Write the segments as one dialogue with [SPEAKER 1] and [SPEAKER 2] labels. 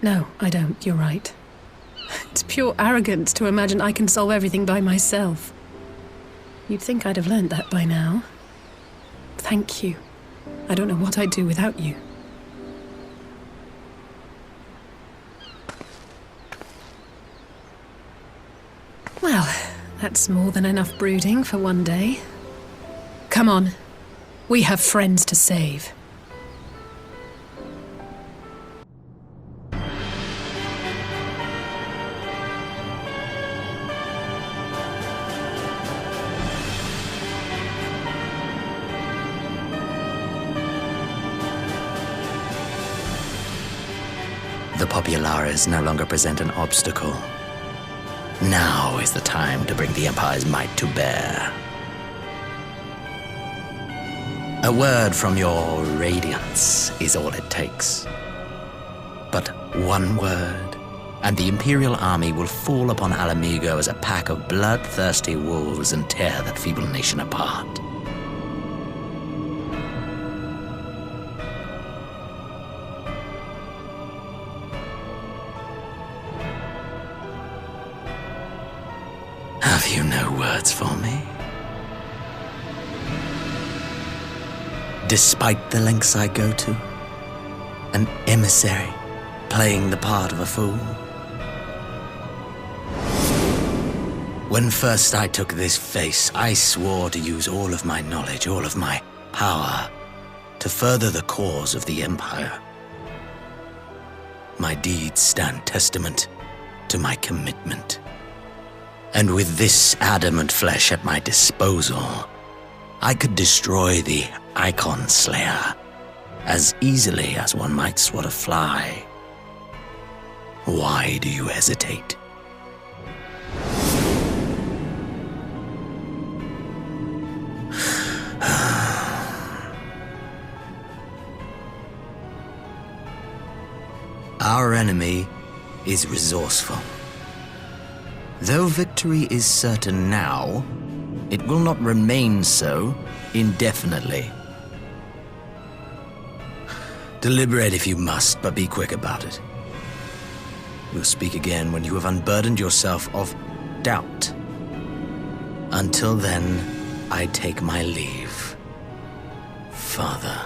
[SPEAKER 1] No, I don't. You're right. It's pure arrogance to imagine I can solve everything by myself. You'd think I'd have learned that by now. Thank you. I don't know what I'd do without you. Well, that's more than enough brooding for one day. Come on. We have friends to save.
[SPEAKER 2] The Populares no longer present an obstacle. Now is the time to bring the Empire's might to bear. A word from your Radiance is all it takes. But one word, and the Imperial army will fall upon Alamigo as a pack of bloodthirsty wolves and tear that feeble nation apart. Have you no words for me? Despite the lengths I go to, an emissary playing the part of a fool. When first I took this face, I swore to use all of my knowledge, all of my power, to further the cause of the Empire. My deeds stand testament to my commitment. And with this adamant flesh at my disposal, I could destroy the Icon Slayer as easily as one might swat a fly. Why do you hesitate? Our enemy is resourceful. Though victory is certain now, it will not remain so indefinitely. Deliberate if you must, but be quick about it. We'll speak again when you have unburdened yourself of doubt. Until then, I take my leave, Father.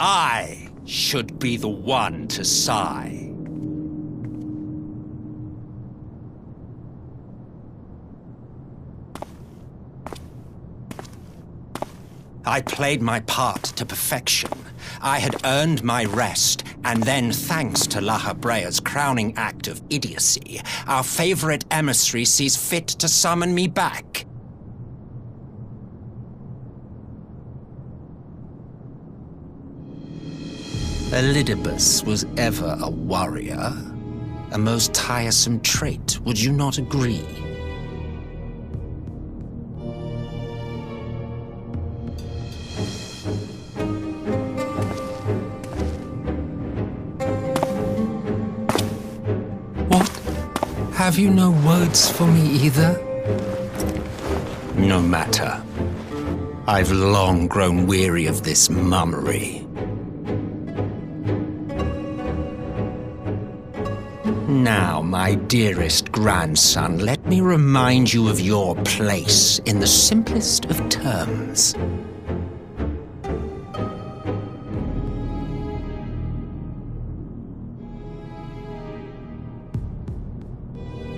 [SPEAKER 3] I should be the one to sigh. I played my part to perfection. I had earned my rest, and then, thanks to La Habrea's crowning act of idiocy, our favorite emissary sees fit to summon me back. Elidibus was ever a warrior. A most tiresome trait, would you not agree? What? Have you no words for me either? No matter. I've long grown weary of this mummery. Now, my dearest grandson, let me remind you of your place in the simplest of terms.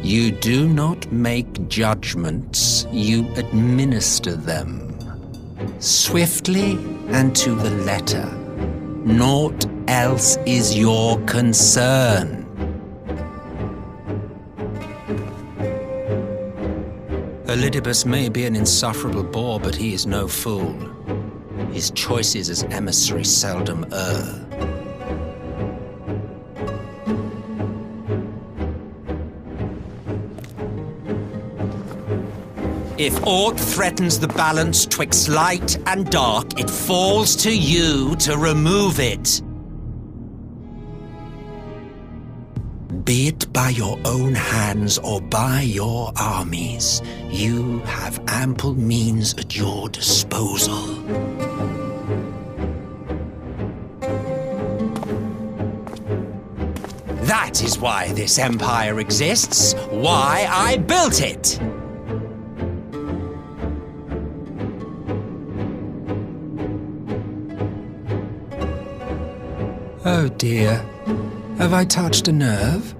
[SPEAKER 3] You do not make judgments, you administer them. Swiftly and to the letter. Naught else is your concern. Elidibus may be an insufferable bore, but he is no fool. His choices as emissary seldom err. If aught threatens the balance twixt light and dark, it falls to you to remove it. Be it by your own hands or by your armies, you have ample means at your disposal. That is why this empire exists, why I built it. Oh dear, have I touched a nerve?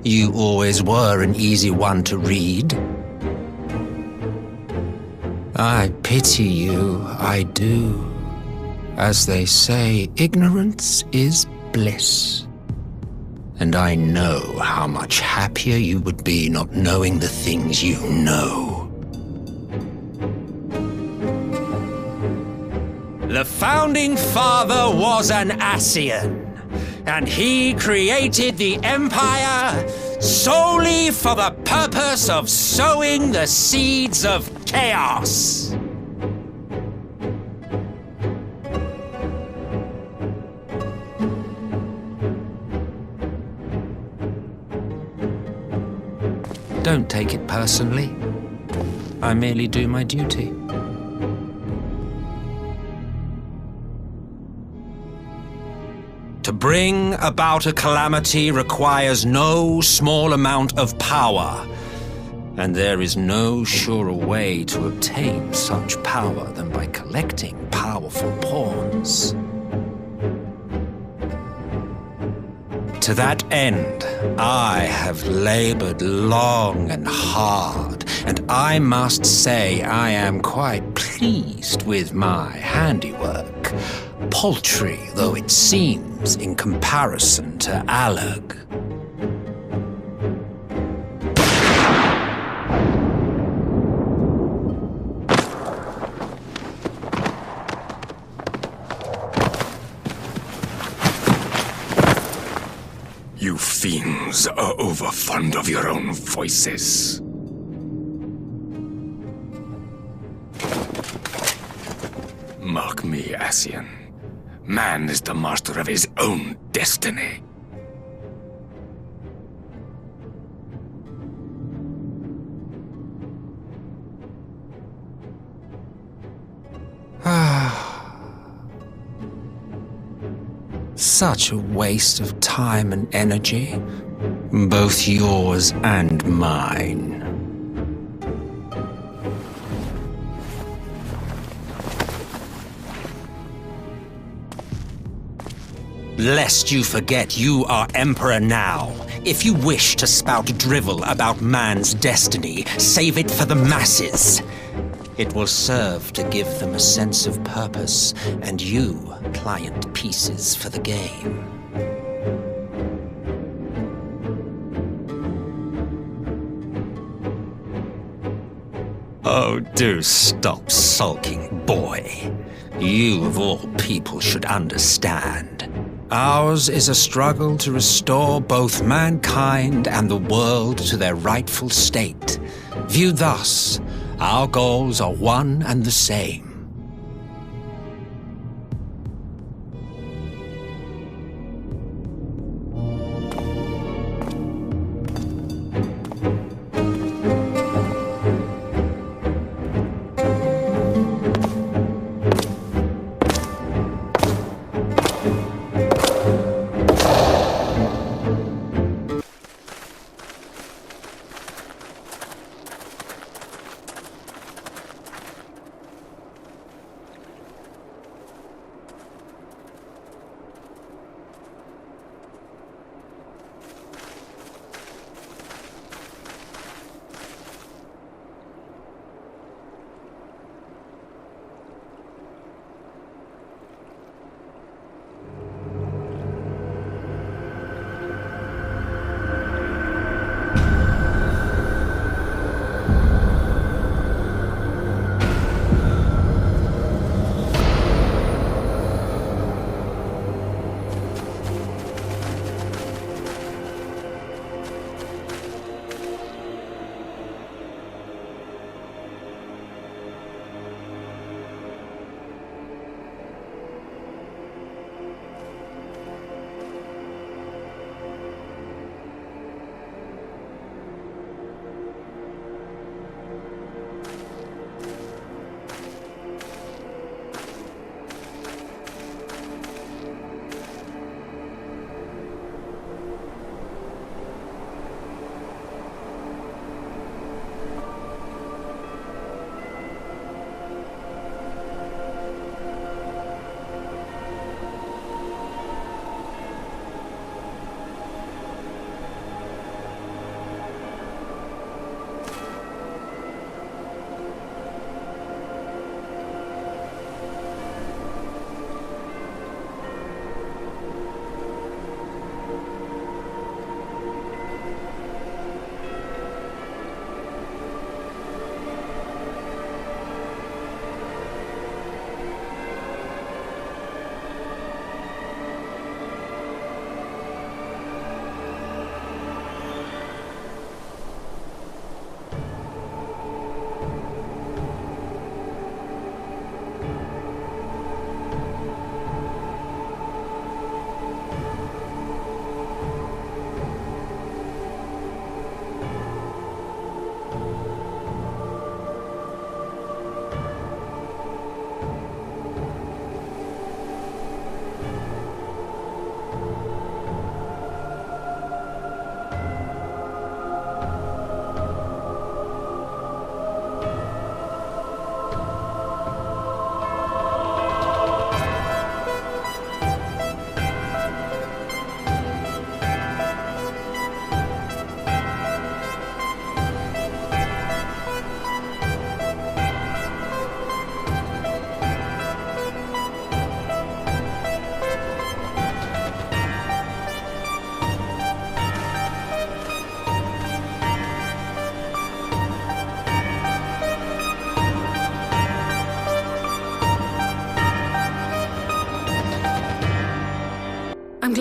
[SPEAKER 3] You always were an easy one to read. I pity you, I do. As they say, ignorance is bliss. And I know how much happier you would be not knowing the things you know. The founding father was an Ascian, and he created the Empire solely for the purpose of sowing the seeds of chaos. Don't take it personally. I merely do my duty. To bring about a calamity requires no small amount of power, and there is no surer way to obtain such power than by collecting powerful pawns. To that end, I have labored long and hard, and I must say I am quite pleased with my handiwork, paltry though it seems in comparison to Allag.
[SPEAKER 4] You fiends are overfond of your own voices. Mark me, Ascian. Man is the master of his own destiny.
[SPEAKER 3] Such a waste of time and energy, both yours and mine. Lest you forget you are Emperor now. If you wish to spout drivel about man's destiny, save it for the masses. It will serve to give them a sense of purpose, and you, pliant pieces for the game. Oh, do stop sulking, boy. You, of all people, should understand. Ours is a struggle to restore both mankind and the world to their rightful state. Viewed thus, our goals are one and the same.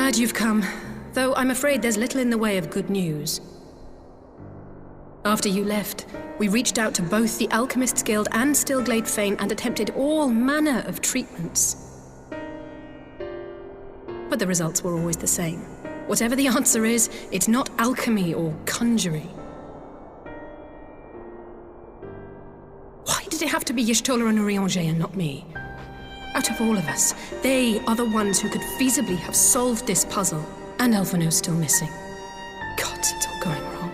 [SPEAKER 1] glad you've come, though I'm afraid there's little in the way of good news. After you left, we reached out to both the Alchemists Guild and Stillglade Fane and attempted all manner of treatments. But the results were always the same. Whatever the answer is, it's not alchemy or conjuring. Why did it have to be Y'shtola and Urianger and not me? Out of all of us, they are the ones who could feasibly have solved this puzzle, and Alphino's still missing. God, it's all going wrong.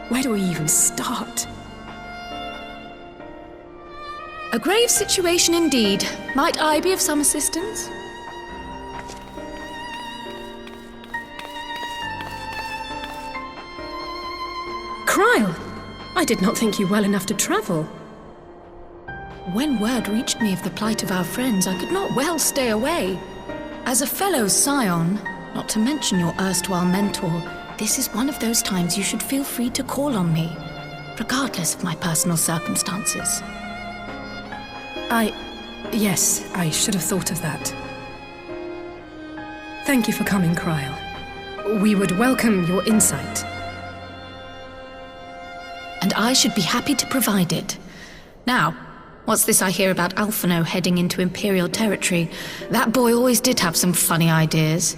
[SPEAKER 1] Where do we even start?
[SPEAKER 5] A grave situation indeed. Might I be of some assistance?
[SPEAKER 1] Kryle! I did not think you well enough to travel.
[SPEAKER 5] When word reached me of the plight of our friends, I could not well stay away. As a fellow scion, not to mention your erstwhile mentor, this is one of those times you should feel free to call on me, regardless of my personal circumstances.
[SPEAKER 1] Yes, I should have thought of that. Thank you for coming, Kryle. We would welcome your insight.
[SPEAKER 5] And I should be happy to provide it. Now, what's this I hear about Alphino heading into Imperial territory? That boy always did have some funny ideas.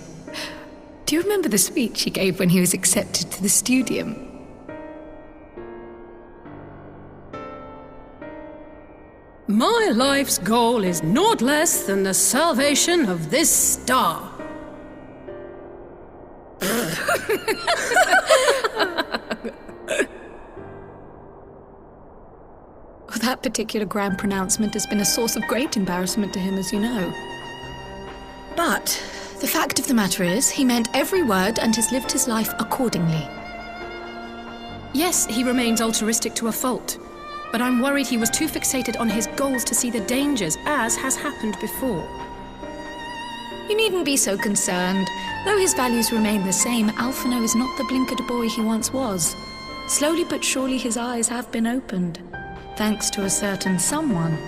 [SPEAKER 5] Do you remember the speech he gave when he was accepted to the Studium?
[SPEAKER 1] My life's goal is naught less than the salvation of this star.
[SPEAKER 5] That particular grand pronouncement has been a source of great embarrassment to him, as you know. But the fact of the matter is, he meant every word and has lived his life accordingly.
[SPEAKER 1] Yes, he remains altruistic to a fault, but I'm worried he was too fixated on his goals to see the dangers, as has happened before.
[SPEAKER 5] You needn't be so concerned. Though his values remain the same, Alphino is not the blinkered boy he once was. Slowly but surely his eyes have been opened, thanks to a certain someone